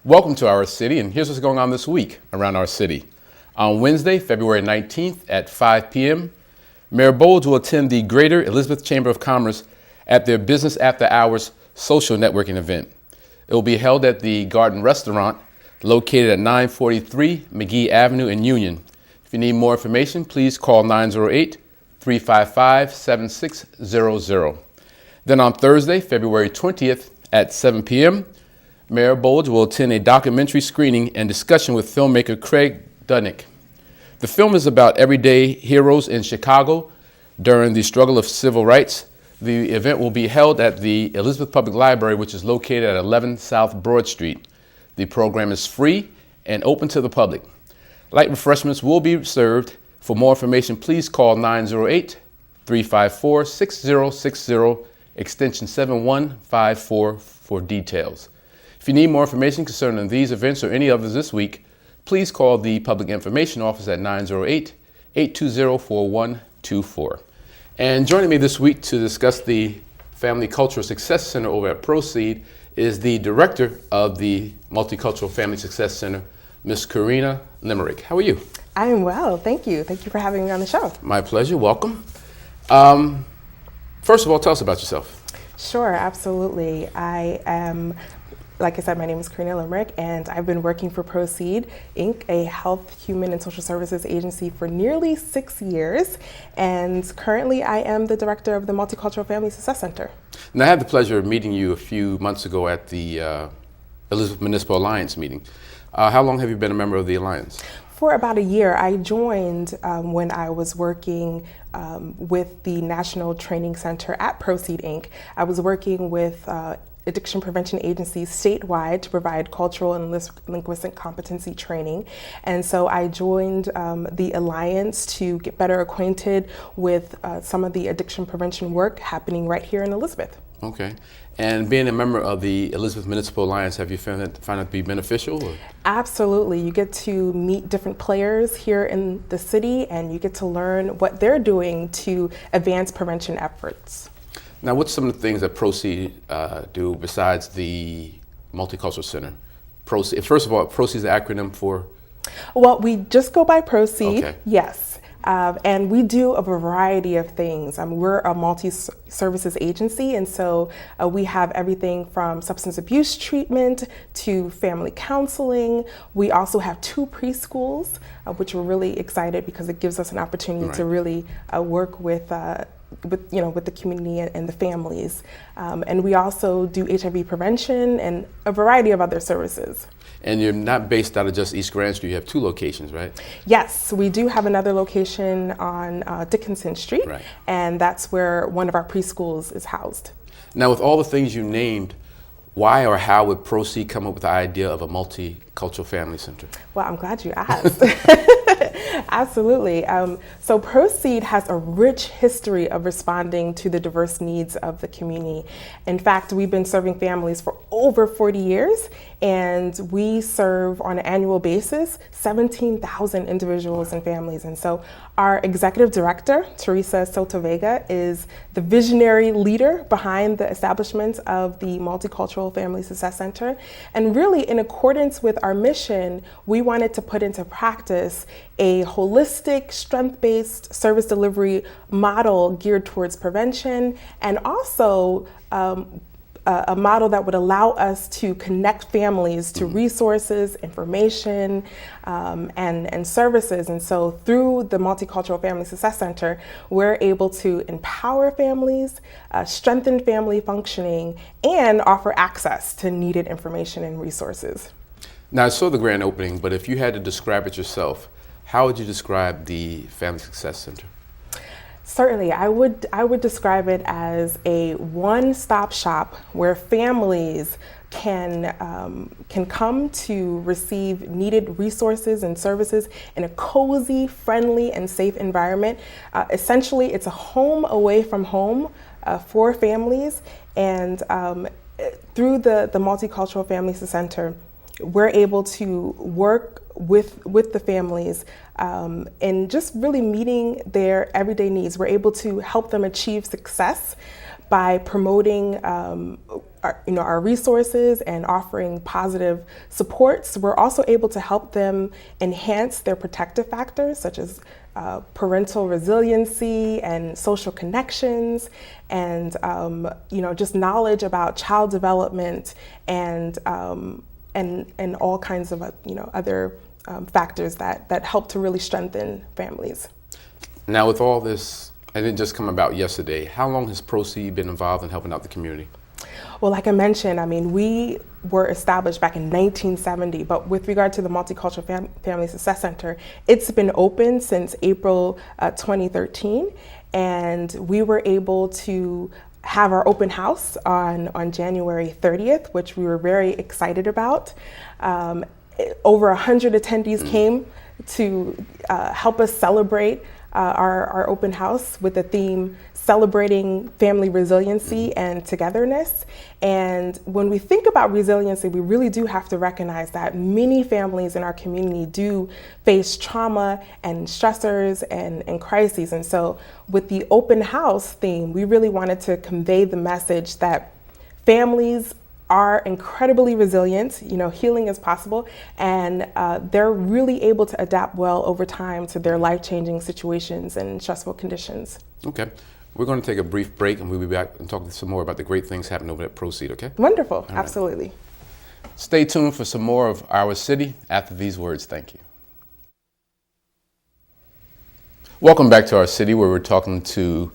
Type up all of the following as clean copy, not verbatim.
Welcome to our city, and here's what's going on this week around our city. On Wednesday, February 19th at 5 p.m., Mayor Bowles will attend the Greater Elizabeth Chamber of Commerce at their Business After Hours social networking event. It will be held at the Garden Restaurant located at 943 McGee Avenue in Union. If you need more information, please call 908-355-7600. Then on Thursday, February 20th at 7 p.m., Mayor Bowles will attend a documentary screening and discussion with filmmaker Craig Dunick. The film is about everyday heroes in Chicago during the struggle of civil rights. The event will be held at the Elizabeth Public Library, which is located at 11 South Broad Street. The program is free and open to the public. Light refreshments will be served. For more information, please call 908-354-6060, extension 7154 for details. If you need more information concerning these events or any others this week, please call the Public Information Office at 908-820-4124. And joining me this week to discuss the Family Cultural Success Center over at Proceed is the director of the Multicultural Family Success Center, Ms. Karina Limerick. How are you? I am well, thank you. Thank you for having me on the show. My pleasure, welcome. First of all, tell us about yourself. Sure, absolutely. I am, like I said, my name is Karina Limerick, and I've been working for Proceed, Inc., a health, human, and social services agency for nearly 6 years. And currently, I am the director of the Multicultural Family Success Center. And I had the pleasure of meeting you a few months ago at the Elizabeth Municipal Alliance meeting. How long have you been a member of the Alliance? For about a year. I joined when I was working with the National Training Center at Proceed, Inc. I was working with addiction prevention agencies statewide to provide cultural and linguistic competency training. And so I joined the Alliance to get better acquainted with some of the addiction prevention work happening right here in Elizabeth. Okay. And being a member of the Elizabeth Municipal Alliance, have you found it to be beneficial? Or? Absolutely. You get to meet different players here in the city, and you get to learn what they're doing to advance prevention efforts. Now, what's some of the things that Proceed do besides the Multicultural Center? Proceed. First of all, Proceed is the acronym for? Well, we just go by Proceed, okay. Yes. And we do a variety of things. We're a multi-services agency, and so we have everything from substance abuse treatment to family counseling. We also have 2 preschools, which we're really excited because it gives us an opportunity to really work with the community and the families. And we also do HIV prevention and a variety of other services. And you're not based out of just East Grand Street, you have 2 locations, right? Yes, we do have another location on Dickinson Street, right. And that's where one of our preschools is housed. Now, with all the things you named, why or how would Proceed come up with the idea of a multicultural family center? Well, I'm glad you asked. Absolutely. So Proceed has a rich history of responding to the diverse needs of the community. In fact, we've been serving families for over 40 years, and we serve on an annual basis 17,000 individuals and families. And so our executive director, Teresa Sotovega, is the visionary leader behind the establishment of the Multicultural Family Success Center. And really, in accordance with our mission, we wanted to put into practice a holistic, strength-based service delivery model geared towards prevention, and also a model that would allow us to connect families to resources, information, and services. And so through the Multicultural Family Success Center, we're able to empower families, strengthen family functioning, and offer access to needed information and resources. Now, I saw the grand opening, but if you had to describe it yourself, how would you describe the Family Success Center? Certainly, I would describe it as a one-stop shop where families can come to receive needed resources and services in a cozy, friendly, and safe environment. Essentially, it's a home away from home for families, and through the Multicultural Family Center, we're able to work with the families and just really meeting their everyday needs. We're able to help them achieve success by promoting our resources and offering positive supports, we're also able to help them enhance their protective factors, such as parental resiliency and social connections, and just knowledge about child development and all kinds of other factors that help to really strengthen families. Now, with all this, and it just come about yesterday, how long has Proceed been involved in helping out the community? Well, like I mentioned, we were established back in 1970, but with regard to the Multicultural Family Success Center, it's been open since April 2013, and we were able to have our open house on January 30th, which we were very excited about. Over 100 attendees came to help us celebrate our open house with the theme celebrating family resiliency and togetherness. And when we think about resiliency, we really do have to recognize that many families in our community do face trauma and stressors and crises. And so with the open house theme, we really wanted to convey the message that families are incredibly resilient, healing is possible, and they're really able to adapt well over time to their life-changing situations and stressful conditions. Okay. We're going to take a brief break, and we'll be back and talk some more about the great things happening over at Proceed, okay? Wonderful. All right. Absolutely. Stay tuned for some more of Our City after these words. Thank you. Welcome back to Our City, where we're talking to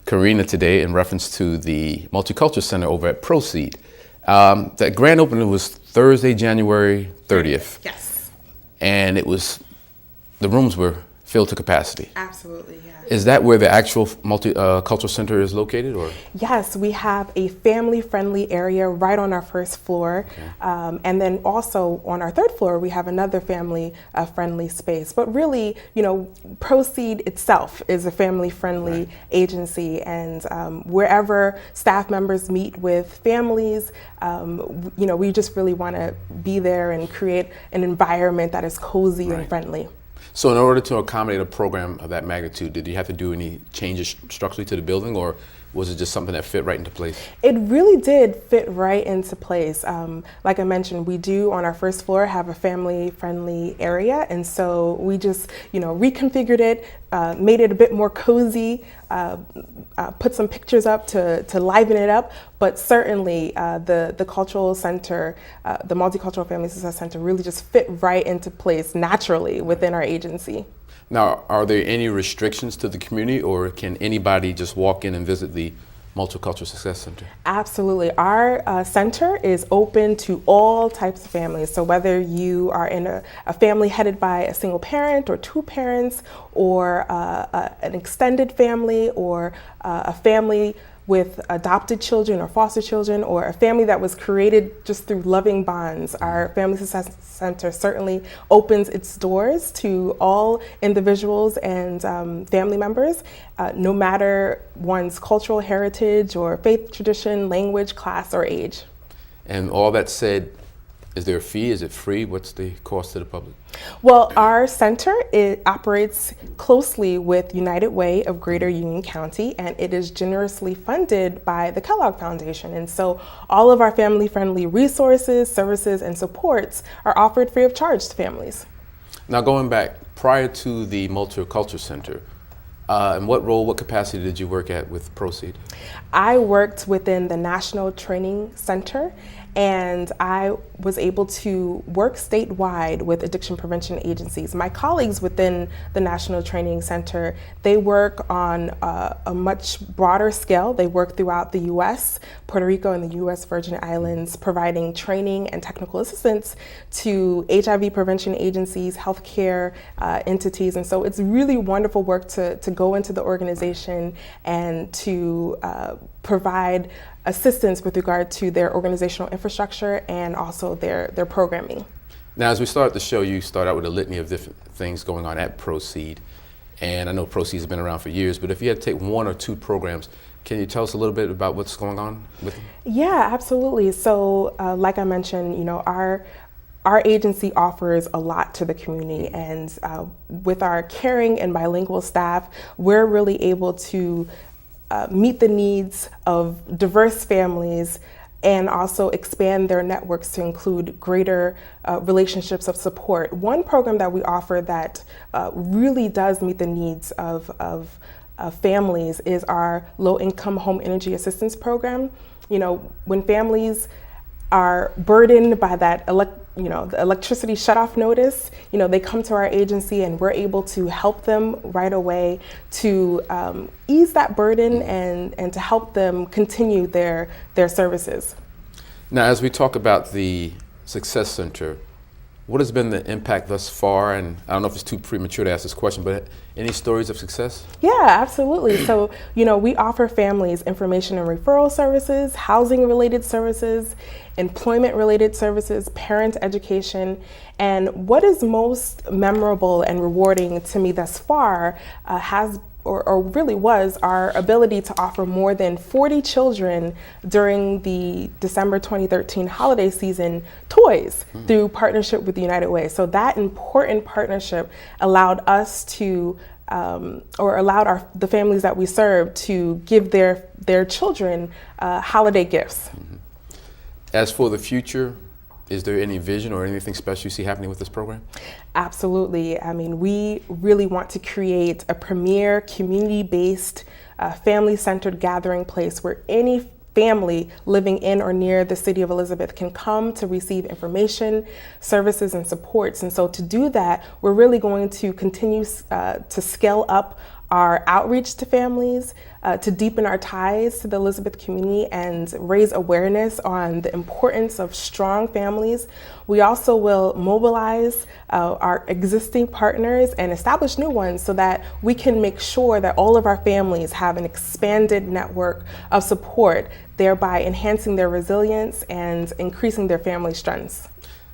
Karina today in reference to the Multicultural Center over at Proceed. That grand opening was Thursday, January 30th. Yes. And the rooms were filled to capacity. Absolutely, yeah. Is that where the actual Multicultural Center is located, or? Yes, we have a family-friendly area right on our first floor. Okay. And then also on our third floor, we have another family-friendly space. But really, Proceed itself is a family-friendly agency. And wherever staff members meet with families, we just really want to be there and create an environment that is cozy and friendly. So in order to accommodate a program of that magnitude, did you have to do any changes structurally to the building, or was it just something that fit right into place? It really did fit right into place. Like I mentioned, we do on our first floor have a family-friendly area, and so we just, reconfigured it, made it a bit more cozy, put some pictures up to liven it up, but certainly the cultural center, the Multicultural Family Success Center really just fit right into place naturally within our agency. Now, are there any restrictions to the community, or can anybody just walk in and visit the Multicultural Success Center? Absolutely. Our center is open to all types of families. So whether you are in a family headed by a single parent or two parents, or an extended family, or a family with adopted children or foster children, or a family that was created just through loving bonds, our Family Success Center certainly opens its doors to all individuals and family members, no matter one's cultural heritage or faith tradition, language, class, or age. And all that said, is there a fee? Is it free? What's the cost to the public? Well, our center, it operates closely with United Way of Greater Union County, and it is generously funded by the Kellogg Foundation. And so all of our family-friendly resources, services, and supports are offered free of charge to families. Now, going back, prior to the Multicultural Center, in what capacity did you work at with Proceed? I worked within the National Training Center, and I was able to work statewide with addiction prevention agencies. My colleagues within the National Training Center, they work on a much broader scale. They work throughout the U.S., Puerto Rico, and the U.S. Virgin Islands, providing training and technical assistance to HIV prevention agencies, healthcare entities. And so it's really wonderful work to go into the organization and to provide assistance with regard to their organizational infrastructure and also their programming. Now, as we start the show, you start out with a litany of different things going on at Proceed. And I know Proceed has been around for years, but if you had to take one or two programs, can you tell us a little bit about what's going on with them? Yeah, absolutely. So like I mentioned, our agency offers a lot to the community, and with our caring and bilingual staff, we're really able to meet the needs of diverse families and also expand their networks to include greater relationships of support. One program that we offer that really does meet the needs of families is our low-income home energy assistance program. You know, when families are burdened by that the electricity shutoff notice, you know, they come to our agency and we're able to help them right away to ease that burden and to help them continue their services. Now, as we talk about the Success Center, what has been the impact thus far? And I don't know if it's too premature to ask this question, but any stories of success? Yeah, absolutely. So, you know, we offer families information and referral services, housing related services, employment related services, parent education. And what is most memorable and rewarding to me thus far really was our ability to offer more than 40 children during the December 2013 holiday season toys through partnership with the United Way. So that important partnership allowed us to the families that we serve to give their children holiday gifts. As for the future, is there any vision or anything special you see happening with this program? Absolutely. I mean, we really want to create a premier community-based, family-centered gathering place where any family living in or near the city of Elizabeth can come to receive information, services, and supports. And so to do that, we're really going to continue to scale up our outreach to families, to deepen our ties to the Elizabeth community and raise awareness on the importance of strong families. We also will mobilize our existing partners and establish new ones so that we can make sure that all of our families have an expanded network of support, thereby enhancing their resilience and increasing their family strengths.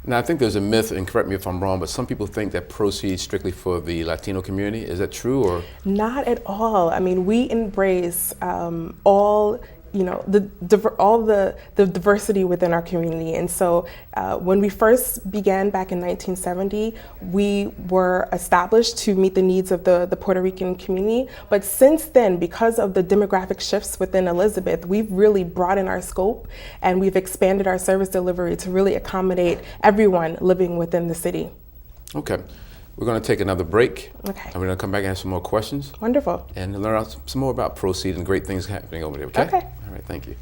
Now, I think there's a myth, and correct me if I'm wrong, but some people think that proceeds strictly for the Latino community. Is that true, or? Not at all. I mean, we embrace all the diversity within our community. And so when we first began back in 1970, we were established to meet the needs of the Puerto Rican community. But since then, because of the demographic shifts within Elizabeth, we've really broadened our scope and we've expanded our service delivery to really accommodate everyone living within the city. Okay. We're going to take another break. Okay. And we're going to come back and answer some more questions. Wonderful. And learn some more about Proceed and great things happening over there, okay? Okay. All right, thank you.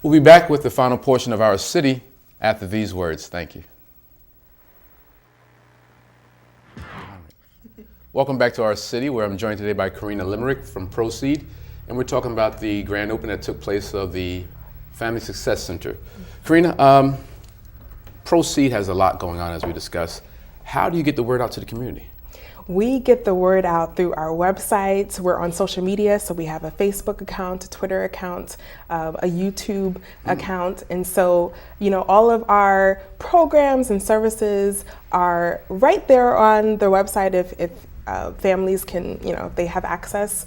We'll be back with the final portion of our city after these words. Thank you. All right. Welcome back to our city, where I'm joined today by Karina Limerick from Proceed. And we're talking about the grand opening that took place of the Family Success Center. Karina, Proceed has a lot going on, as we discussed. How do you get the word out to the community? We get the word out through our websites. We're on social media, so we have a Facebook account, a Twitter account, a YouTube account. And so, you know, all of our programs and services are right there on the website. If families can, you know, if they have access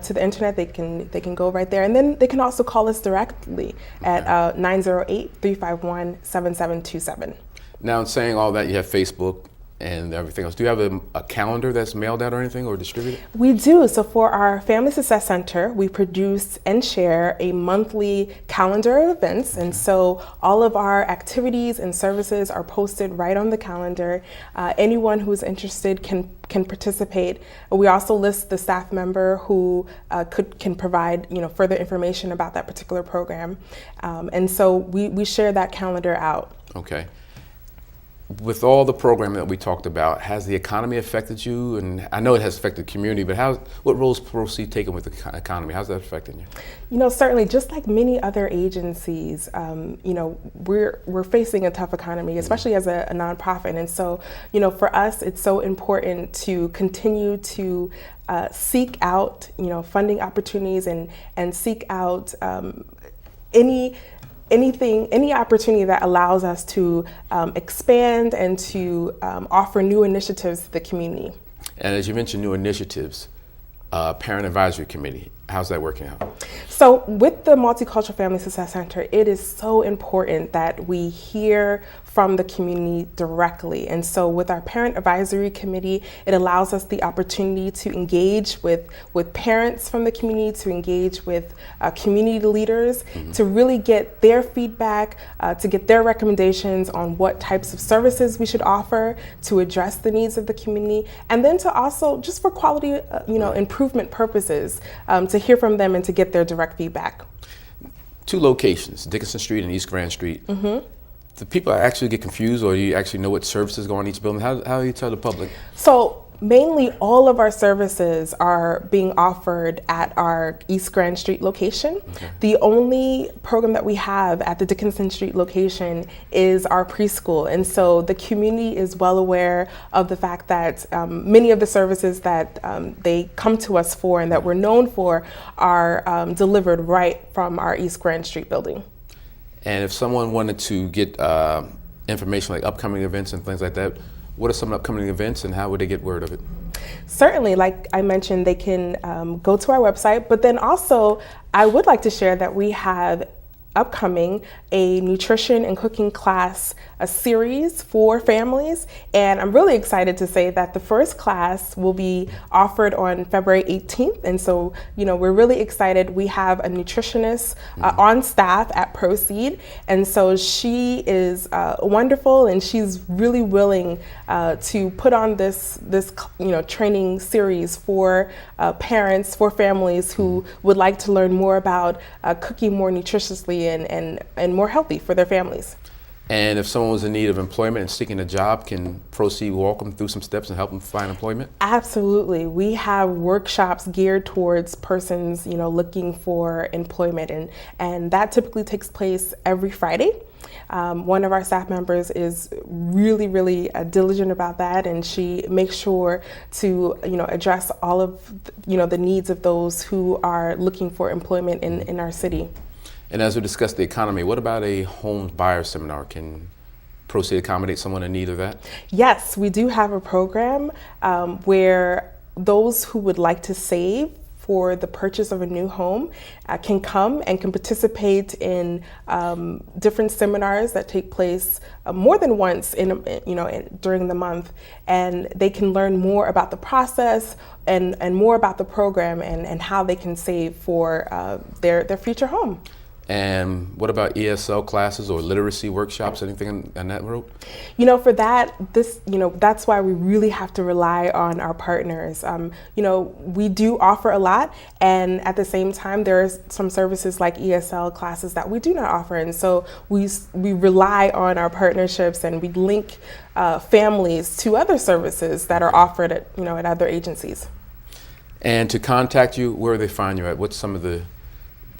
to the internet, they can go right there. And then they can also call us directly at 908-351-7727. Now, in saying all that, you have Facebook and everything else. Do you have a calendar that's mailed out or anything, or distributed? We do. So for our Family Success Center, we produce and share a monthly calendar of events. And so all of our activities and services are posted right on the calendar. Anyone who's interested can participate. We also list the staff member who can provide, you know, further information about that particular program. And so we share that calendar out. Okay. With all the programming that we talked about, has the economy affected you? And I know it has affected the community, but what roles Proceed taken with the economy? How's that affecting you? You know, certainly, just like many other agencies, you know, we're facing a tough economy, especially as a nonprofit. And so, you know, for us, it's so important to continue to seek out, you know, funding opportunities and seek out any opportunity that allows us to expand and to offer new initiatives to the community. And as you mentioned, new initiatives, Parent Advisory Committee. how's that working out? So with the Multicultural Family Success Center, it is so important that we hear from the community directly. And so with our Parent Advisory Committee, it allows us the opportunity to engage with parents from the community, to engage with community leaders, to really get their feedback, to get their recommendations on what types of services we should offer to address the needs of the community, and then to also, just for quality improvement purposes, to hear from them and to get their direct feedback. 2 locations, Dickinson Street and East Grand Street. Do people actually get confused, or do you actually know what services go on each building? How do you tell the public? So mainly all of our services are being offered at our East Grand Street location. The only program that we have at the Dickinson Street location is our preschool. And so the community is well aware of the fact that many of the services that they come to us for and that we're known for are delivered right from our East Grand Street building. And if someone wanted to get information like upcoming events and things like that, what are some upcoming events and how would they get word of it? Certainly, like I mentioned, they can go to our website, but then also I would like to share that we have upcoming a nutrition and cooking class, a series for families, and I'm really excited to say that the first class will be offered on February 18th, and so we're really excited. We have a nutritionist on staff at Proceed, and so she is wonderful, and she's really willing to put on this training series for parents, for families who would like to learn more about cooking more nutritiously and more healthy for their families. And if someone was in need of employment and seeking a job, can Proceed walk them through some steps and help them find employment? Absolutely. We have workshops geared towards persons, looking for employment, and that typically takes place every Friday. One of our staff members is really, really diligent about that, and she makes sure to, address all of, the needs of those who are looking for employment in our city. And as we discussed the economy, what about a home buyer seminar? Can Proceed accommodate someone in need of that? Yes, we do have a program where those who would like to save for the purchase of a new home can come and can participate in different seminars that take place more than once during the month, and they can learn more about the process and more about the program and how they can save for their future home. And what about ESL classes or literacy workshops, anything on that route? For that, that's why we really have to rely on our partners. We do offer a lot, and at the same time, there are some services like ESL classes that we do not offer, and so we rely on our partnerships, and we link families to other services that are offered at other agencies. And to contact you, where do they find you at? What's some of the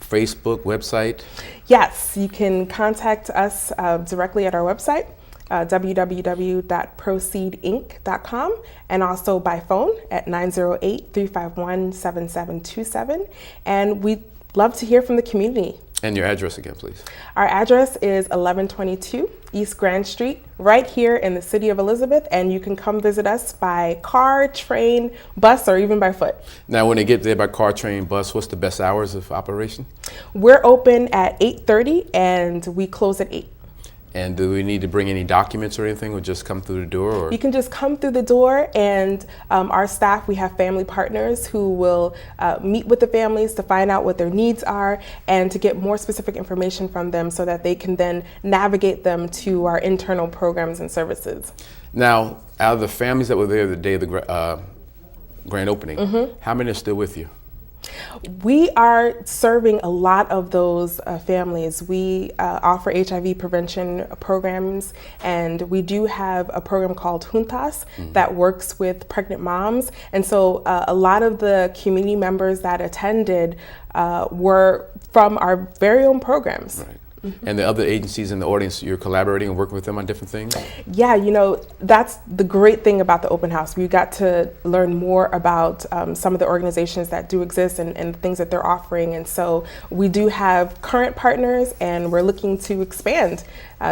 Facebook, website? Yes, you can contact us directly at our website, www.proceedinc.com, and also by phone at 908-351-7727. And we'd love to hear from the community. And your address again, please. Our address is 1122 East Grand Street, right here in the city of Elizabeth, and you can come visit us by car, train, bus, or even by foot. Now, when they get there by car, train, bus, what's the best hours of operation? We're open at 8:30 and we close at 8. And do we need to bring any documents or anything, or just come through the door? Or? You can just come through the door, and our staff, we have family partners who will meet with the families to find out what their needs are and to get more specific information from them so that they can then navigate them to our internal programs and services. Now, out of the families that were there the day of the grand opening, how many are still with you? We are serving a lot of those families. We offer HIV prevention programs, and we do have a program called Juntas that works with pregnant moms. And so a lot of the community members that attended were from our very own programs. Right. And the other agencies in the audience, you're collaborating and working with them on different things? Yeah, that's the great thing about the open house. We got to learn more about some of the organizations that do exist and the things that they're offering. And so we do have current partners, and we're looking to expand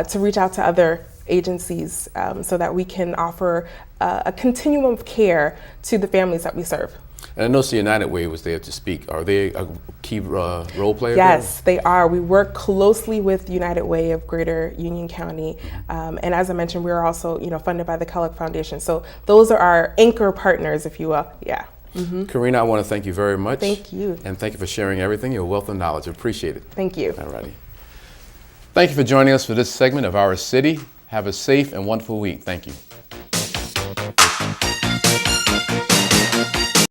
to reach out to other agencies so that we can offer a continuum of care to the families that we serve. And I noticed the United Way was there to speak. Are they a key role player? Yes, they are. We work closely with United Way of Greater Union County, and as I mentioned, we're also funded by the Kellogg Foundation. So those are our anchor partners, if you will. Yeah. Karina, I want to thank you very much. Thank you. And thank you for sharing everything, your wealth of knowledge. Appreciate it. Thank you. All righty. Thank you for joining us for this segment of Our City. Have a safe and wonderful week. Thank you.